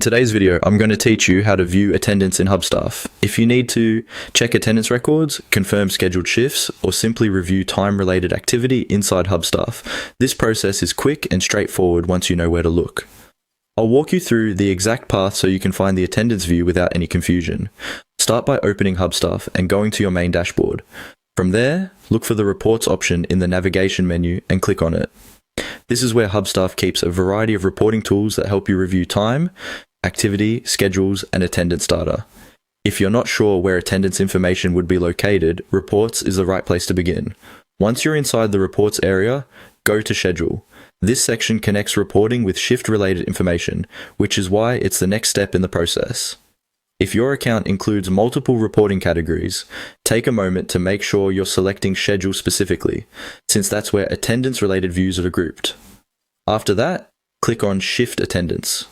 In today's video, I'm going to teach you how to view attendance in Hubstaff. If you need to check attendance records, confirm scheduled shifts, or simply review time-related activity inside Hubstaff, this process is quick and straightforward once you know where to look. I'll walk you through the exact path so you can find the attendance view without any confusion. Start by opening Hubstaff and going to your main dashboard. From there, look for the Reports option in the navigation menu and click on it. This is where Hubstaff keeps a variety of reporting tools that help you review time, activity, schedules, and attendance data. If you're not sure where attendance information would be located, Reports is the right place to begin. Once you're inside the Reports area, go to Schedule. This section connects reporting with shift-related information, which is why it's the next step in the process. If your account includes multiple reporting categories, take a moment to make sure you're selecting Schedule specifically, since that's where attendance-related views are grouped. After that, click on Shift Attendance.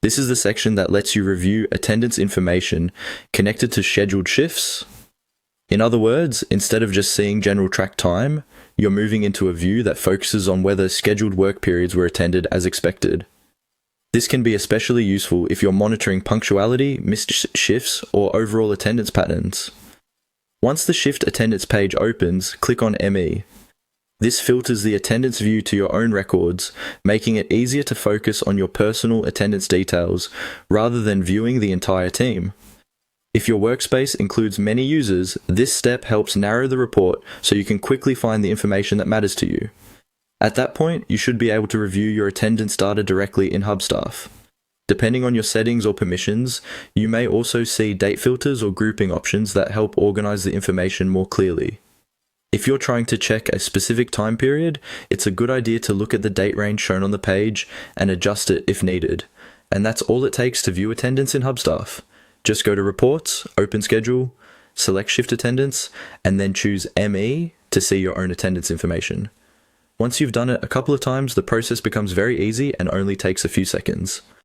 This is the section that lets you review attendance information connected to scheduled shifts. In other words, instead of just seeing general track time, you're moving into a view that focuses on whether scheduled work periods were attended as expected. This can be especially useful if you're monitoring punctuality, missed shifts, or overall attendance patterns. Once the shift attendance page opens, click on ME. This filters the attendance view to your own records, making it easier to focus on your personal attendance details rather than viewing the entire team. If your workspace includes many users, this step helps narrow the report so you can quickly find the information that matters to you. At that point, you should be able to review your attendance data directly in Hubstaff. Depending on your settings or permissions, you may also see date filters or grouping options that help organize the information more clearly. If you're trying to check a specific time period, it's a good idea to look at the date range shown on the page and adjust it if needed. And that's all it takes to view attendance in Hubstaff. Just go to Reports, open Schedule, select Shift Attendance, and then choose ME to see your own attendance information. Once you've done it a couple of times, the process becomes very easy and only takes a few seconds.